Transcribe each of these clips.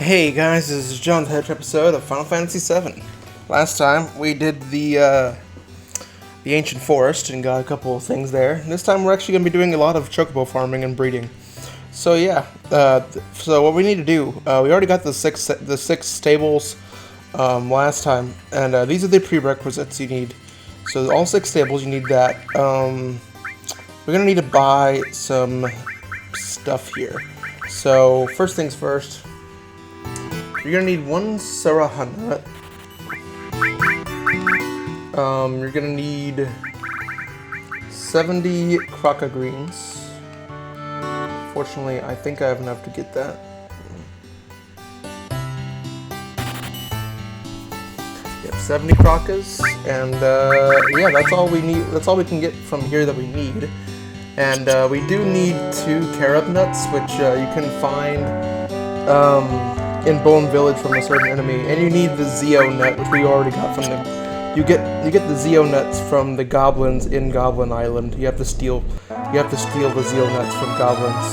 Hey guys, this is John, the episode of Final Fantasy VII. Last time we did the Ancient Forest and got a couple of things there. And this time we're actually going to be doing a lot of chocobo farming and breeding. So yeah, so what we need to do, we already got the six stables last time, and these are the prerequisites you need. So all 6 stables, you need that. We're going to need to buy some stuff here. So first things first. You're gonna need 1 Saraha nut. You're gonna need 70 Kraka greens. Fortunately, I think I have enough to get that. Yep, 70 Krakas, and yeah, that's all we need. That's all we can get from here that we need. And we do need 2 carob nuts, which you can find in Bone Village from a certain enemy, and you need the Zeo nut, which we already got from them. You get the Zeo nuts from the goblins in Goblin Island. You have to steal the Zeo nuts from goblins.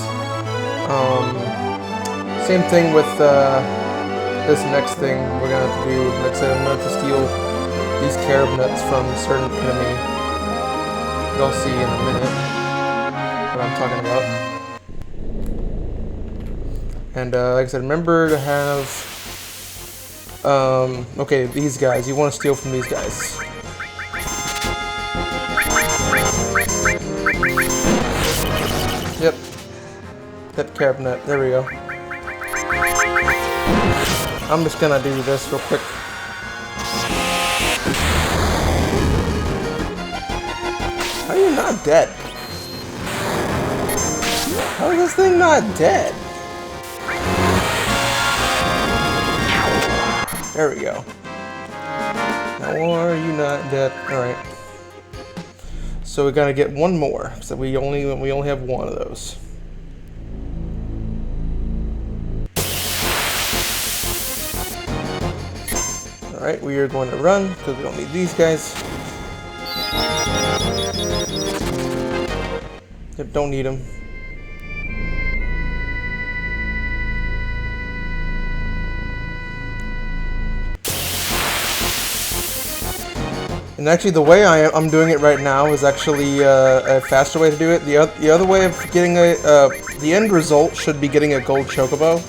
Same thing with this next thing we're gonna have to do. Like I said, I'm gonna have to steal these carob nuts from a certain enemy. You'll see in a minute what I'm talking about. And like I said, remember to have, okay, these guys. You want to steal from these guys. Yep. That carob nut. There we go. I'm just gonna do this real quick. How are you not dead? How is this thing not dead? There we go. Now, are you not dead? Alright. So we gotta get 1 more. So we only have 1 of those. Alright, we are going to run because we don't need these guys. Yep, don't need them. And actually, the way I'm doing it right now is actually a faster way to do it. The other way of getting the end result should be getting a gold chocobo.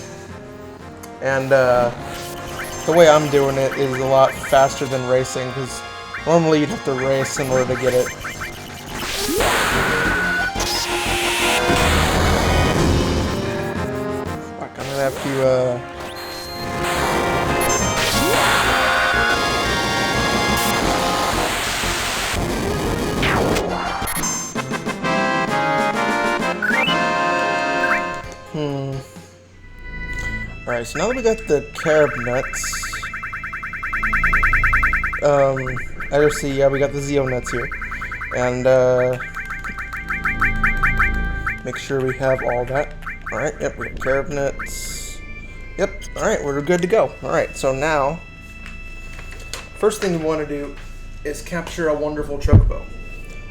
And the way I'm doing it is a lot faster than racing, because normally you'd have to race in order to get it. Fuck, I'm gonna have to Alright, so now that we got the carob nuts, as you see, yeah, we got the Zeo nuts here, and make sure we have all that. Alright, yep, we got carob nuts. Yep, alright, we're good to go. Alright, so now, first thing we want to do is capture a wonderful chocobo,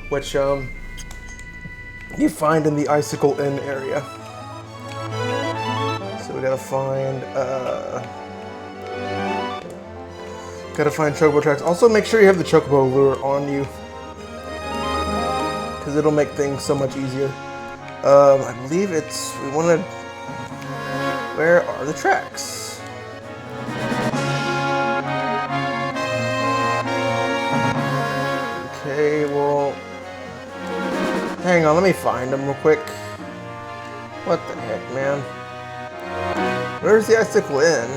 which you find in the Icicle Inn area. So we gotta find chocobo tracks. Also, make sure you have the chocobo lure on you, because it'll make things so much easier. I believe we wanted. Where are the tracks? Okay, well, hang on. Let me find them real quick. What the heck, man? Where's the Icicle Inn?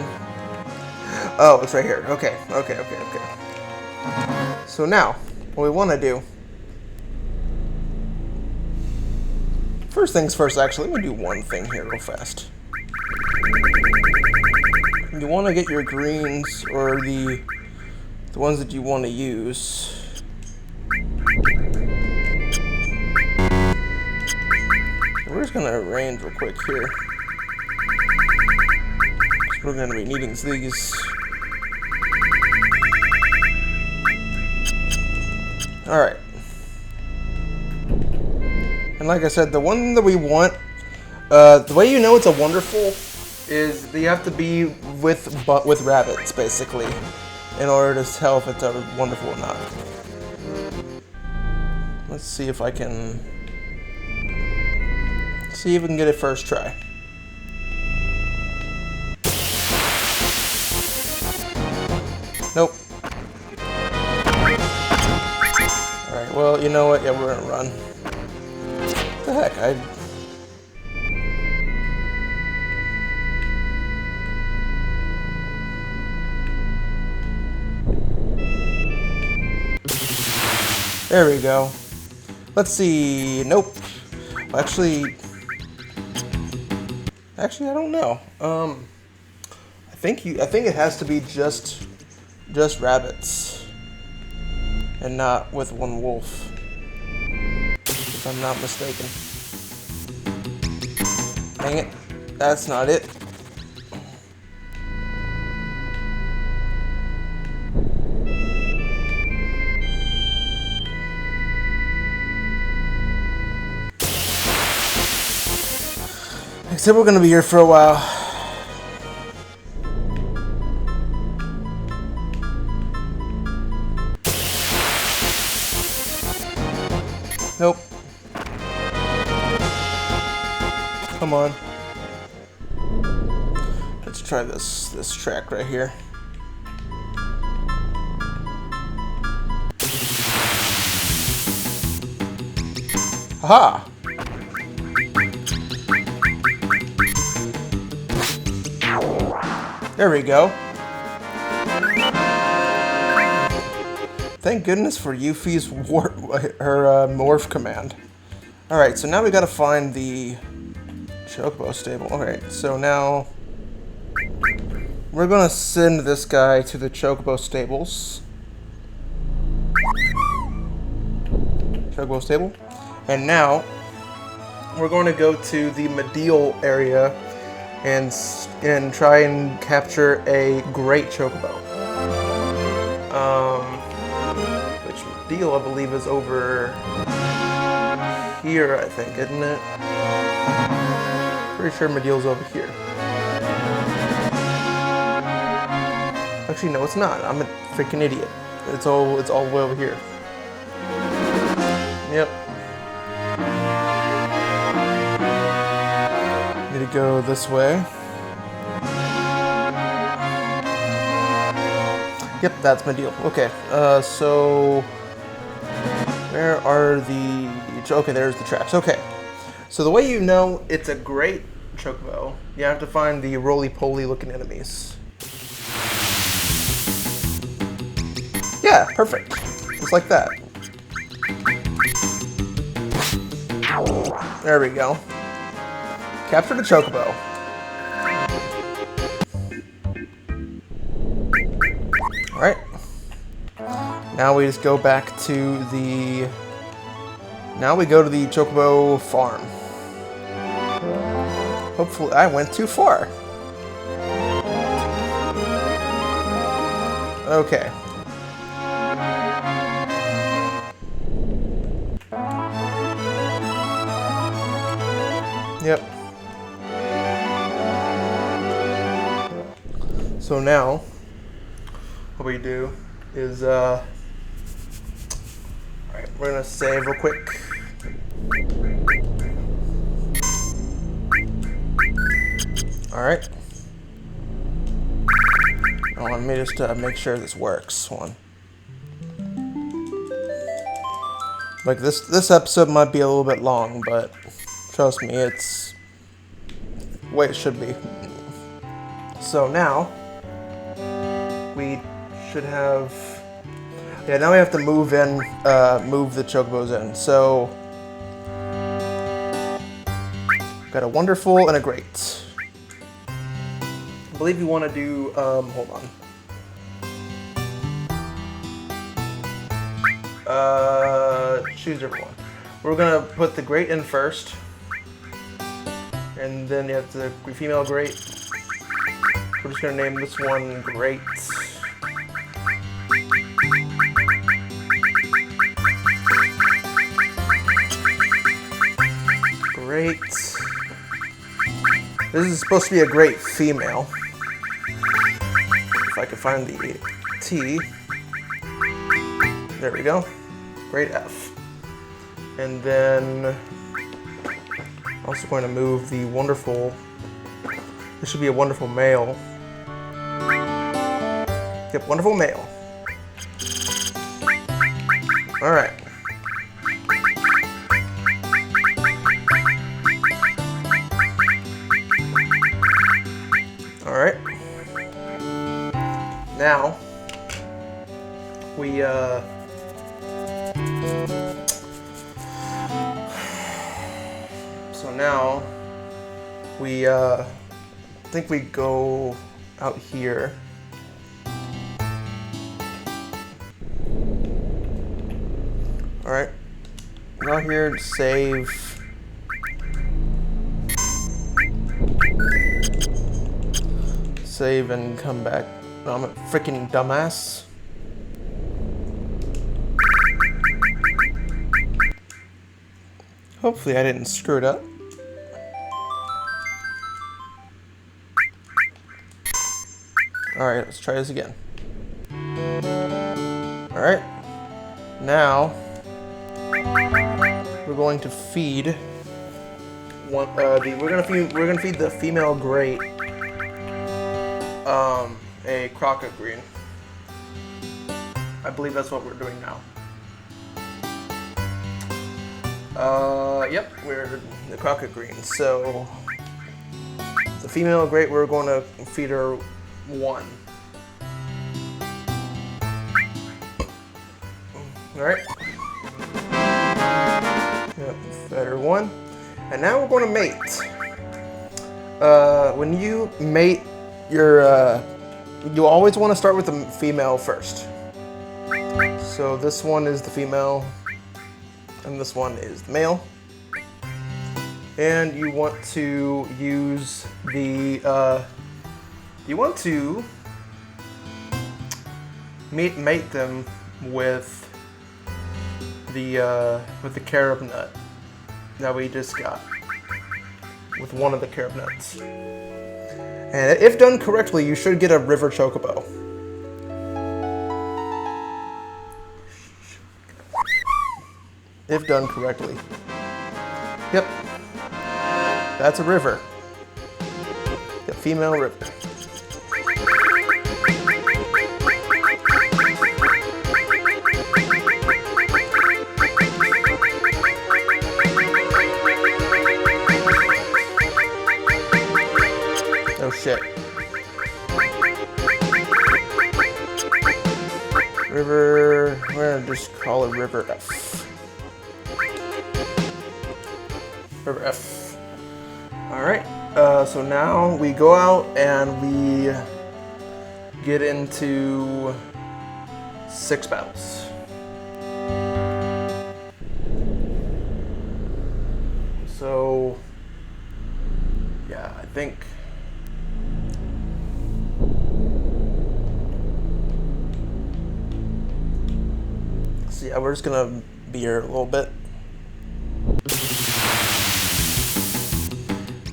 Oh, it's right here. Okay. So now, what we want to do... First things first, actually, let me do one thing here real fast. You want to get your greens, or the ones that you want to use. We're just going to arrange real quick here. We're going to be needing these. Alright. And like I said, the one that we want, the way you know it's a wonderful is you have to be with rabbits basically in order to tell if it's wonderful or not. Let's see if I can get it first try. Nope. Alright, well, you know what? Yeah, we're gonna run. What the heck? There we go. Let's see. Nope. Actually, I don't know. I think it has to be just rabbits, and not with one wolf, if I'm not mistaken. Dang it! That's not it. Except we're gonna be here for a while. Nope. Come on. Let's try this track right here. Aha! There we go. Thank goodness for Yuffie's morph command. Alright, so now we gotta find the Chocobo stable. Alright, so now we're gonna send this guy to the Chocobo stables. Chocobo stable. And now we're going to go to the Medial area and try and capture a great Chocobo. Which Medial, I believe, is over here, I think, isn't it? Pretty sure Medial's over here. Actually, no, it's not. I'm a freaking idiot. It's all the way over here. Yep. Need to go this way. Yep, that's my deal. Okay, so where are the... Okay, there's the traps. Okay, so the way you know it's a great Chocobo, you have to find the roly-poly looking enemies. Yeah, perfect. Just like that. There we go. Capture the Chocobo. Alright. Now we just go back to the... Now we go to the Chocobo farm. Hopefully I went too far. Okay. Yep. So now, what we do is, alright, we're gonna save real quick. Alright. Oh, let me just make sure this works. One. Like this episode might be a little bit long, but trust me, it's the way it should be. So now we should have, yeah, now we have to move the Chocobos in. So got a wonderful and a great. I believe you want to do, hold on. Choose everyone. We're gonna put the great in first. And then you have the female great. We're just gonna name this one Great. Great. This is supposed to be a great female. If I can find the T. There we go. Great F. And then also going to move the wonderful. This should be a wonderful male. Yep, wonderful male. All right. All right. Now we so now we think we go out here. All right, go out here and save. Save and come back. No, I'm a freaking dumbass. Hopefully I didn't screw it up. Alright, let's try this again. Alright. Now we're going to feed one we're gonna feed the female great a Crockett green. I believe that's what we're doing now. Yep, we're the Crockett green. So the female great, we're going to feed her 1. All right. Yep, fed her 1, and now we're going to mate. When you mate, you always want to start with the female first. So this one is the female, and this one is the male. And you want to use the, you want to mate them with the carob nut that we just got, with one of the carob nuts. And if done correctly, you should get a river chocobo. If done correctly. Yep. That's a river. The female river. Oh shit. River, we're gonna just call it River F. River F. Alright, so now we go out and we get into 6 battles. So, yeah, I think so yeah, we're just gonna be here a little bit.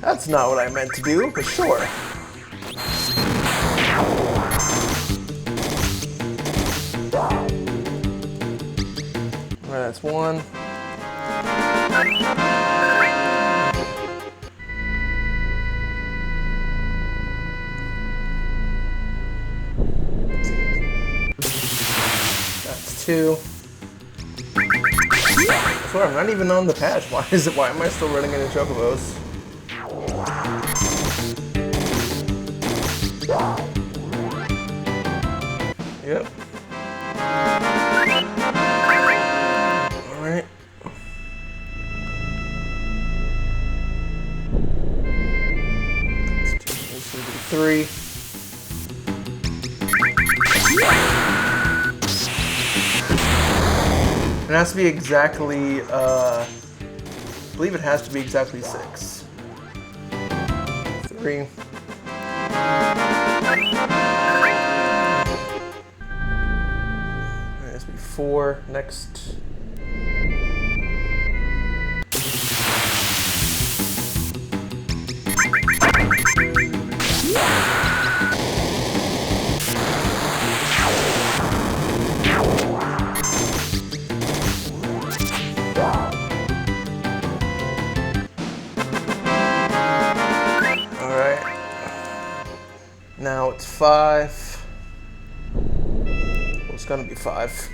That's not what I meant to do, but sure. Alright, that's 1. That's 2. I swear, I'm not even on the patch. Why am I still running into chocobos? Yep. Alright. This will be 3. It has to be exactly, I believe it has to be exactly 6. 3. It has to be 4 next. Now it's 5. Well, it's gonna be 5.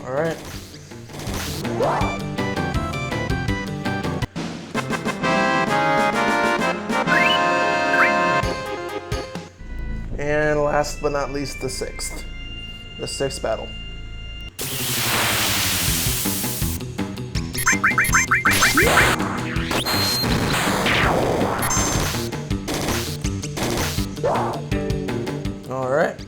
All right. And last but not least, the 6th. The 6th battle. All right.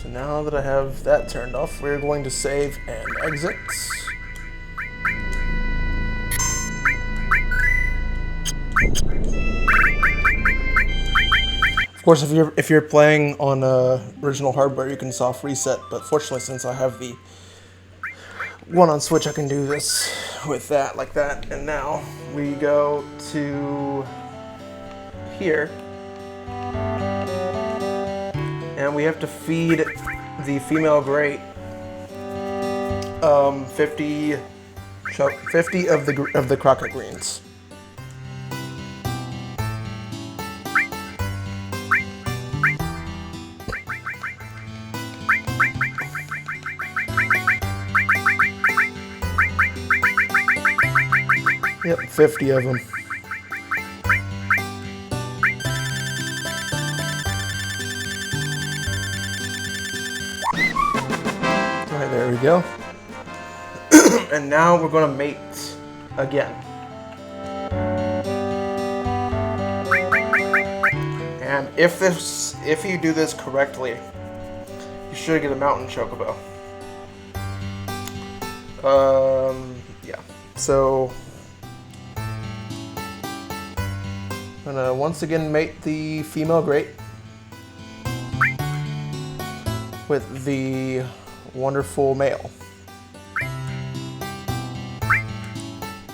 So now that I have that turned off, we're going to save and exit. Of course, if you're playing on original hardware, you can soft reset. But fortunately, since I have the one on Switch, I can do this with that, like that. And now we go to here, and we have to feed the female great 50 of the Crockett greens. Yep, 50 of them. All right, there we go. And now we're going to mate again. And if you do this correctly, you should get a mountain chocobo. Yeah. So I'm gonna once again mate the female great with the wonderful male.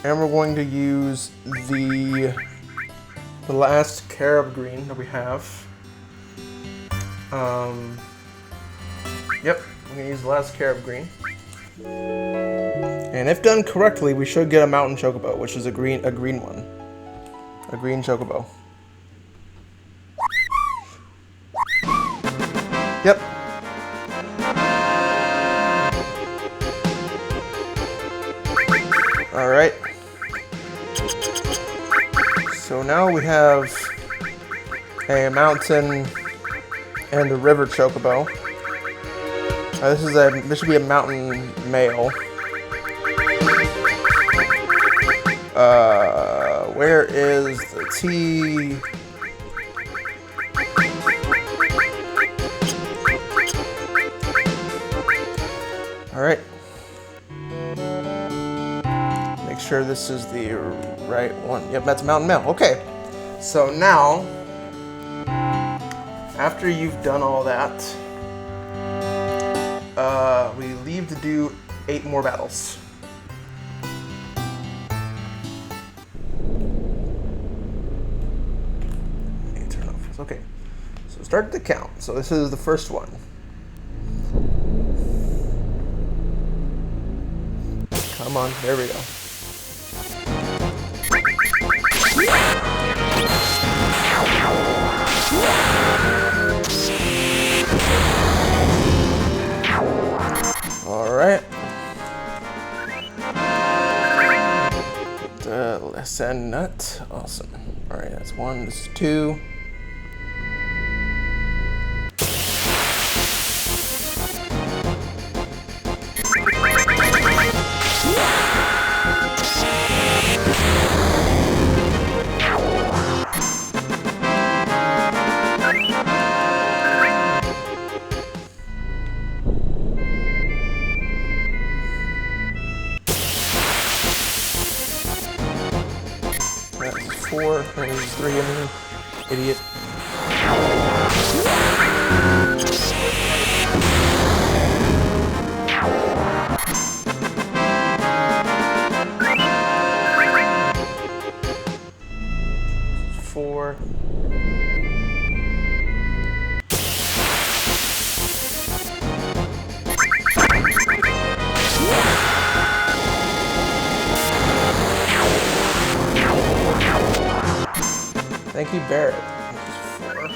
And we're going to use the last carob green that we have. Yep, I'm gonna use the last carob green. And if done correctly, we should get a mountain chocobo, which is a green one. A green chocobo. Yep. All right. So now we have a mountain and a river chocobo. This should be a mountain male. Where is the T? All right. Make sure this is the right one. Yep, that's mountain male. Okay. So now, after you've done all that, we leave to do 8 more battles. Okay, so start the count. So this is the first one. Come on, there we go. All right. Lesson nut. Awesome. All right, that's 1. This is 2. That's 4. There's 3 in here. Idiot. Thank you, Barret. Four.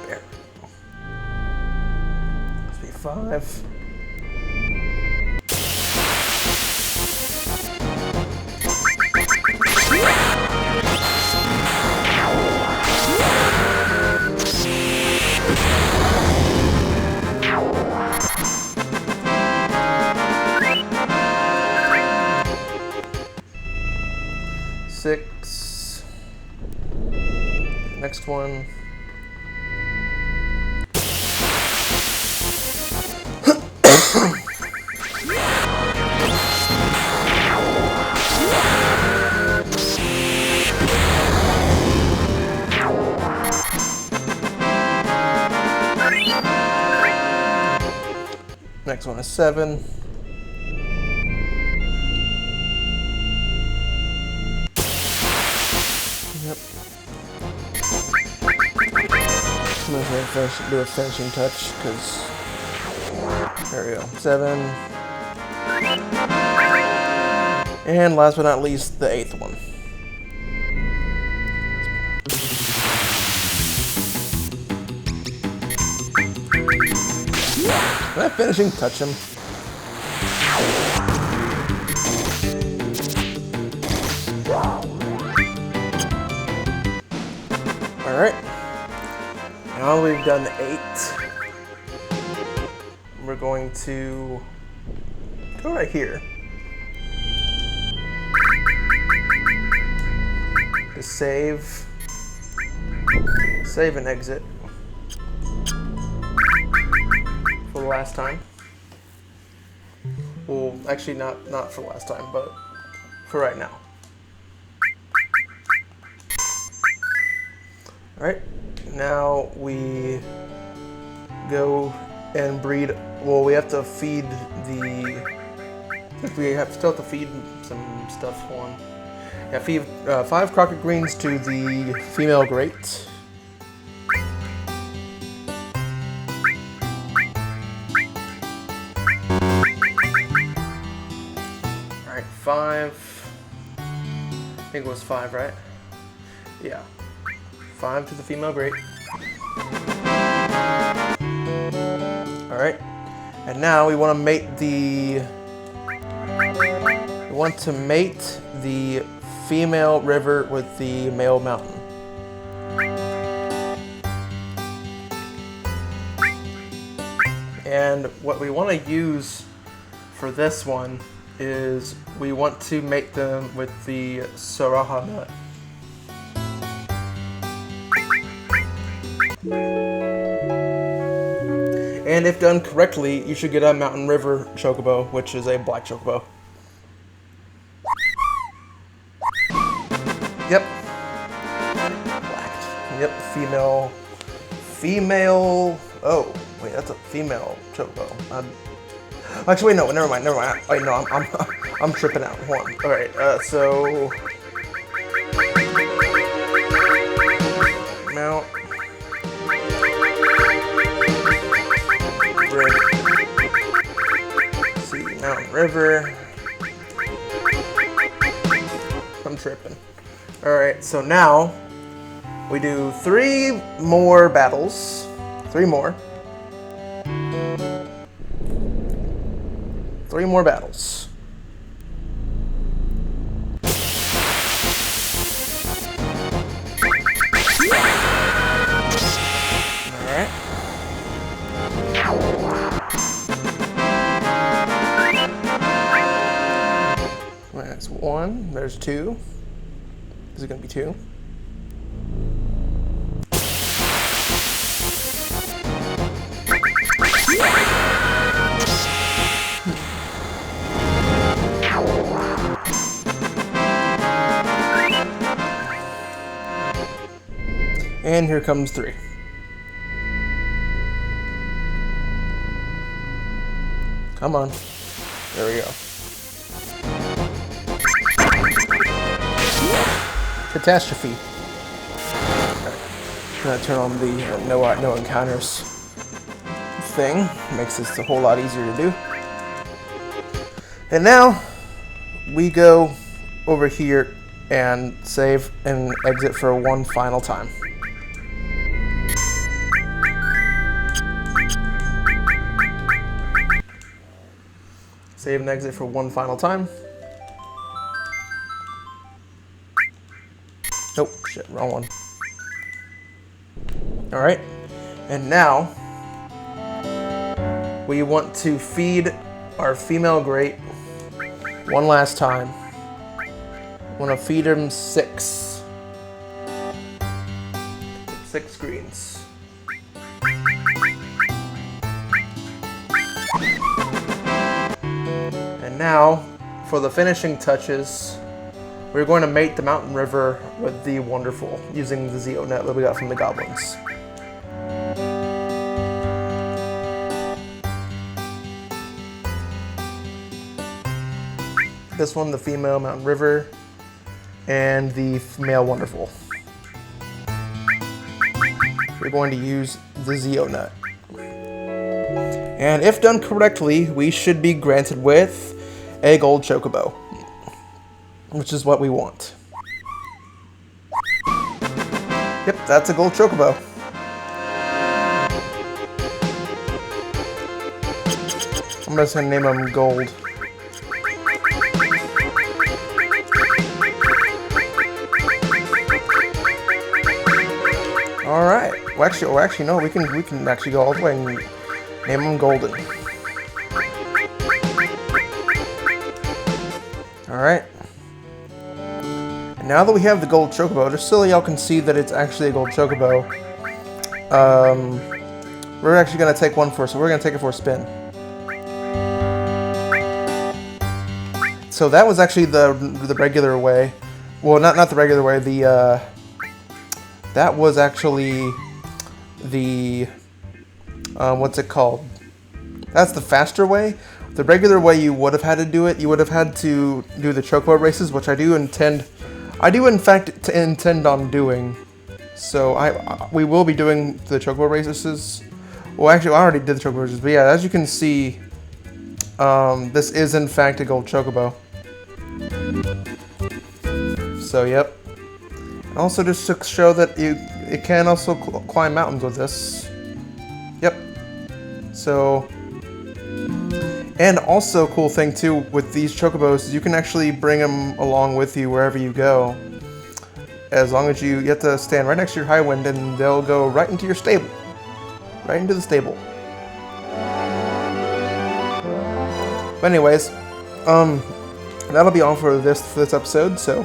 Barret. Must be 5. Six. Next one. Next one is 7. Yep. I'm gonna do a finishing touch because there we go. 7. And last but not least, the 8th one. Can I finishing touch him? Alright. Now we've done 8. We're going to go right here. To save and exit. For the last time. Well, actually not for last time, but for right now. Alright, now we go and breed. Well, we have to feed the. I think we still have to feed some stuff on. Yeah, feed 5 Crockett Greens to the female great. Alright, 5. I think it was 5, right? Yeah. 5 to the female great. Alright. And now we want to mate the female river with the male mountain. And what we want to use for this one is we want to mate them with the Saraha nut. And if done correctly, you should get a Mountain River Chocobo, which is a black Chocobo. Yep. Black. Yep, female, oh, wait, that's a female Chocobo. Actually, wait, no, never mind. Wait, no, I'm tripping out. Hold on. All right, so mount river. See, Mountain River. I'm tripping. All right, so now we do 3 more battles. 3 more. 3 more battles. Alright. That's 1. There's 2. Is it going to be 2? And here comes 3. Come on. There we go. Catastrophe. I'm gonna turn on the no encounters thing. Makes this a whole lot easier to do. And now we go over here and save and exit for one final time. Save and exit for one final time. Nope, shit, wrong one. Alright, and now we want to feed our female grate one last time. We want to feed him 6 greens. And now, for the finishing touches, we're going to mate the Mountain River with the Wonderful using the Zeo net that we got from the goblins. This one, the female Mountain River, and the male Wonderful. We're going to use the Zeo net. And if done correctly, we should be granted with a gold chocobo, which is what we want. Yep, that's a gold chocobo. I'm just gonna name him Gold. All right. Well, actually, no. We can actually go all the way and name him Golden. All right. And now that we have the gold chocobo, just so y'all can see that it's actually a gold chocobo, we're actually gonna take one for. So we're gonna take it for a spin. So that was actually the regular way. Well, not the regular way. That was actually the what's it called? That's the faster way. The regular way you would have had to do it. You would have had to do the chocobo races, which I do in fact intend on doing. So we will be doing the chocobo races. Well, actually, I already did the chocobo races, but yeah, as you can see, this is in fact a gold chocobo. So yep. Also, just to show that it can also climb mountains with this. Yep. So, and also cool thing too with these chocobos is you can actually bring them along with you wherever you go. As long as you have to stand right next to your Highwind, and they'll go right into your stable, right into the stable. But anyways, that'll be all for this episode. So.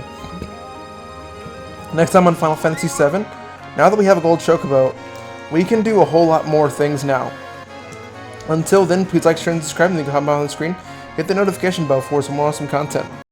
Next time on Final Fantasy VII, now that we have a gold chocobo, we can do a whole lot more things now. Until then, please like, share, and subscribe, and you can hop on the screen. Hit the notification bell for some more awesome content.